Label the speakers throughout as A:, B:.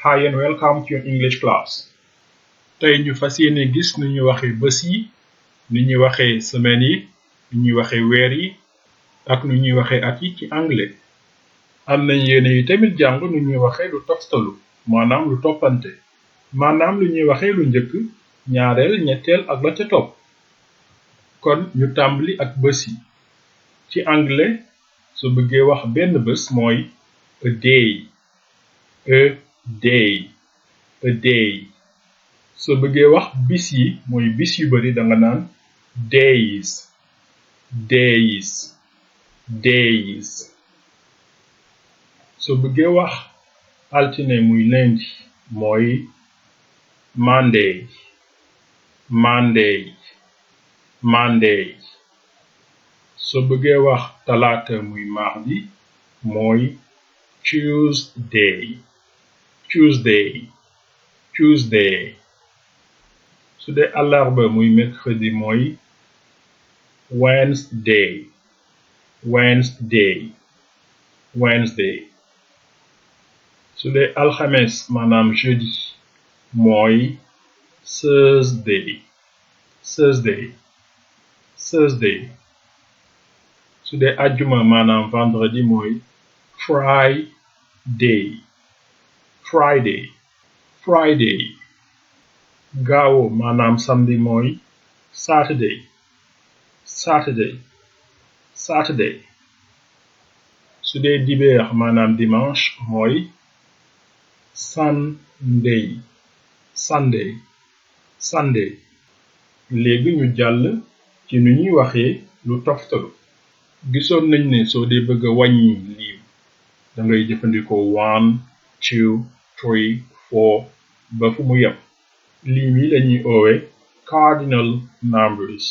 A: Hi and welcome to your English class. Tey ñu fas yéene gis nu ñuy waxee bés yi, nu ñuy waxee semaine yi, nu ñuy waxee weer yi, ak nu ñuy waxee at yi ci anglais. Am nañ yéene yi tamit jàng nu ñuy waxee lu toftolo, maanaam lu toppante, maanaam lu ñuy waxee lu njëkk, ñaareel, ñetteel ak la ca topp. Kon ñu tàmbali ak bés yi. Ci anglais, soo bëggee wax benn bés mooy a day. A day, a day. Soo bëggee wax bis yi mooy bis yu bari danga naan days, days, days. Soo bëggee wax altine muy lundi mooy Monday, Monday, Monday. Soo bëggee wax talaata muy mardi mooy Tuesday, Tuesday, Tuesday. Su dee àllarba muy mercredi mooy Wednesday, Wednesday, Wednesday. Su dee alxames maanaam jeudi mooy Thursday, Thursday, Thursday. Su dee àjjuma maanaam vendredi mooy Friday, Friday, Friday. Gaawo maanaam samedi mooy Saturday, Saturday, Saturday. Su dee dibeer maanaam dimanche mooy Sunday, Sunday, Sunday. Léegi ñu jàll ci nu ñuy waxee lu toftalo. Gisoon nañ ne soo dee bëgg a wàññi lim da ngay jëfandikoo 1, 2, 3, 4 ba fu mu yem. Lim yi lañuy oowe cardinal numbers,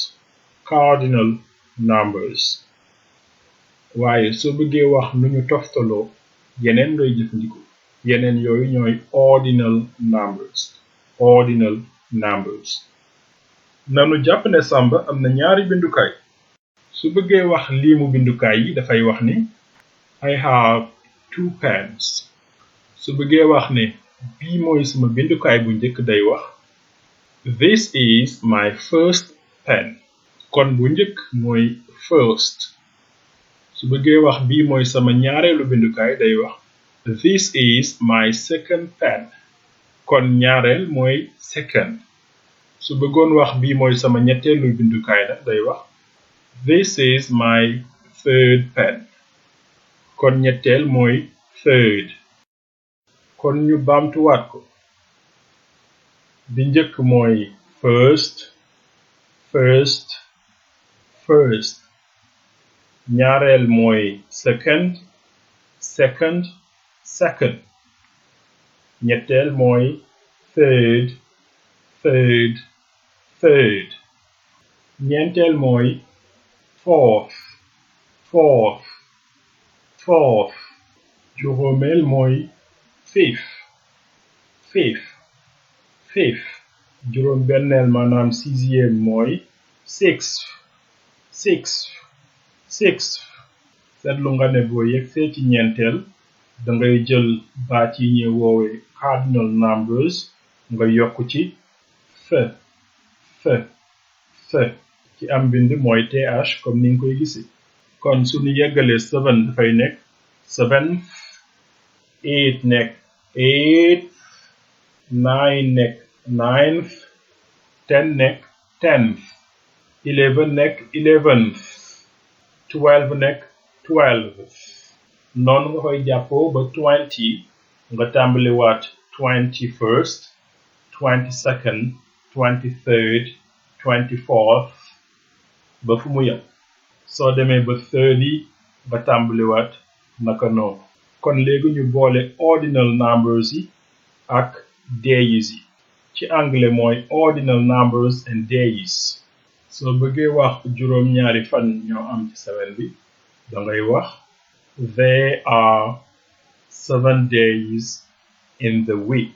A: cardinal numbers. Waaye soo bëggee wax nu ñu toftaloo yeneen ngay jëfandikoo. Yeneen yooyu ñooy ordinal numbers, ordinal numbers. Nanu jàpp ne Samba am na ñaari bindukaay. Su bëggee wax liimu bindukaay yi dafay wax ni I have 2 pens. Su bëggee wax ne bii mooy sama bindukaay bu njëkk day wax This is my first pen. Kon bu njëkk mooy first. Su bëggee wax bii mooy sama ñaareelu bindukaay day wax This is my second pen. Kon ñaareel mooy second. Su bëggoon wax bii mooy sama ñetteelu bindukaay nag day wax This is my third pen. Kon ñetteel mooy third. Kon ñu baamtuwaat ko. Bi njëkk mooy first, first, first. Ñaareel mooy second, second, second. Ñetteel mooy third, third, third. Ñeenteel mooy fourth, fourth, fourth. Juróomeel mooy fifth, fifth, fifth. Juróom benneel maanaam sixième mooy sixth, sixth, sixth. Seetlu nga ne boo yegsee ci ñeenteel dangay jël baat yi ñuy woowe cardinal numbers nga yokk ci f, f, f. Ci am bind mooy th comme ni nga koy gisi. Kon suñu yeggalee 7 dafay nekk 7th, 8 nekk 8th, 9 nekk 9th, 10 nekk 10th, 11 nekk 11th, 12 nekk 12th. Noonu nga koy jàppoo ba 20 nga tàmbaliwaat 21st, 22nd, 23rd, 24th ba fu mu yem. Soo demee ba 30 ba tàmbaliwaat naka noonu. Kon léegi ñu boole ordinal numbers yi ak days yi. Ci anglais mooy ordinal numbers and days. Soo bëggee wax juróom ñaari fan ñoo am ci semaine bi dangay wax There are 7 days in the week.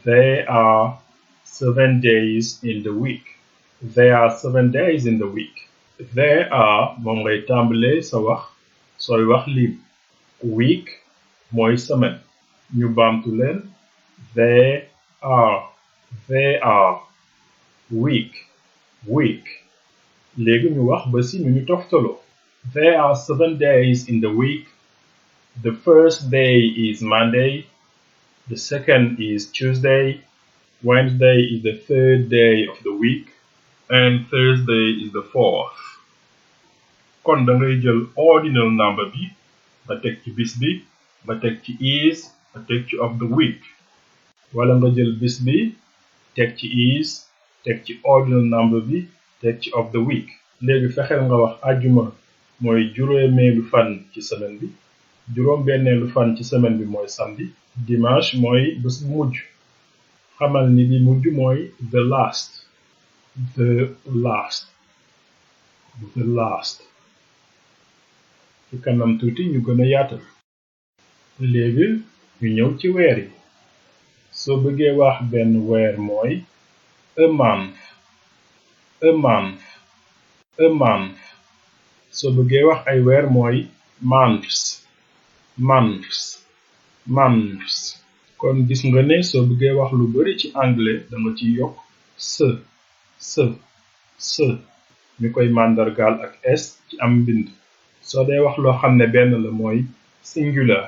A: There are 7 days in the week. There are 7 days in the week. There are moom ngay tàmbalee sa wax sooy wax lim. Week mooy semaine. ñu baamtu leen there are week léegi ñu wax ba si nu ñu toftalo there are 7 days in the week. The first day is Monday, the second is Tuesday, Wednesday is the third day of the week, and Thursday is the fourth. kon da ngay jël ordinal number bi nga teg ci bis bi nga teg ci is nga teg ci of the week, wala nga jël bis bi teg ci is teg ci ordinal number bi teg ci of the week. léegi fexeel nga wax àjjuma mooy juróomeelu fan ci semaine bi, juróom-benneelu fan ci semaine bi mooy samedi, dimanche mooy bés bu mujj. xamal ni bi mujj mooy the last. ci kanam tuuti ñu gën a yaatal. léegi ñu ñëw ci weer yi. soo bëggee wax benn weer mooy a month. soo bëggee wax ay weer mooy months. kon gis nga ne soo bëggee wax lu bari ci anglais danga ci yokk s ñu koy màndargaal ak s ci am mbind. soo dee wax loo xam ne benn la mooy singular.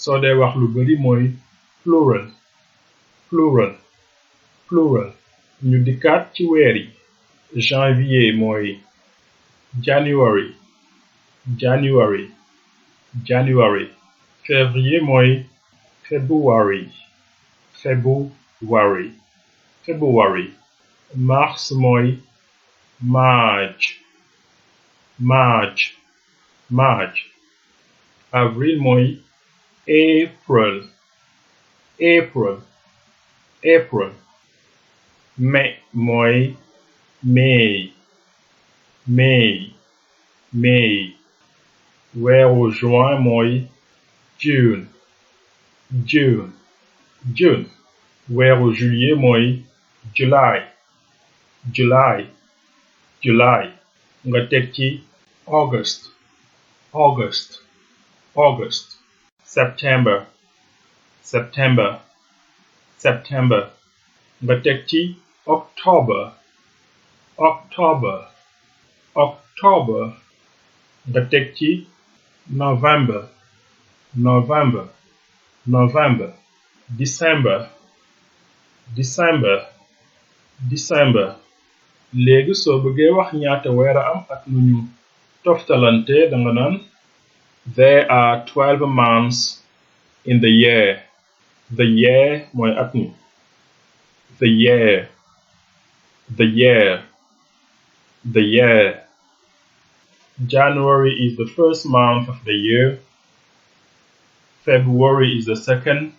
A: soo dee wax lu bari mooy plural. ñu dikkaat ci weer yi. janvier mooy January. février mooy February. mars mooy March. avril mooy April. mai mooy May. weeru juin mooy June. weeru juillet mooy July. nga teg ci August. September. nga teg ci October. nga teg ci November. December. léegi soo bëggee wax ñaata weer a am ak nu ñu toftalante danga naan there are 12 months in the year. The year mooy at mi. The year. January is the first month of the year. February is the second,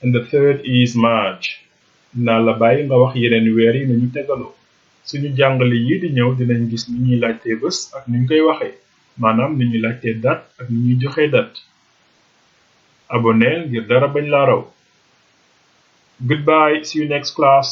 A: and the third is March. naa la bàyyi nga wax yeneen weer yi nañu tegaloo. suñu jàngale yi di ñëw dinañ gis ni ñuy laajtee bés ak ni ñu koy waxee, maanaam ni ñuy laajtee date ak ni ñuy joxee date. abonneel ngir dara bañ la raw. Goodbye, see you next class.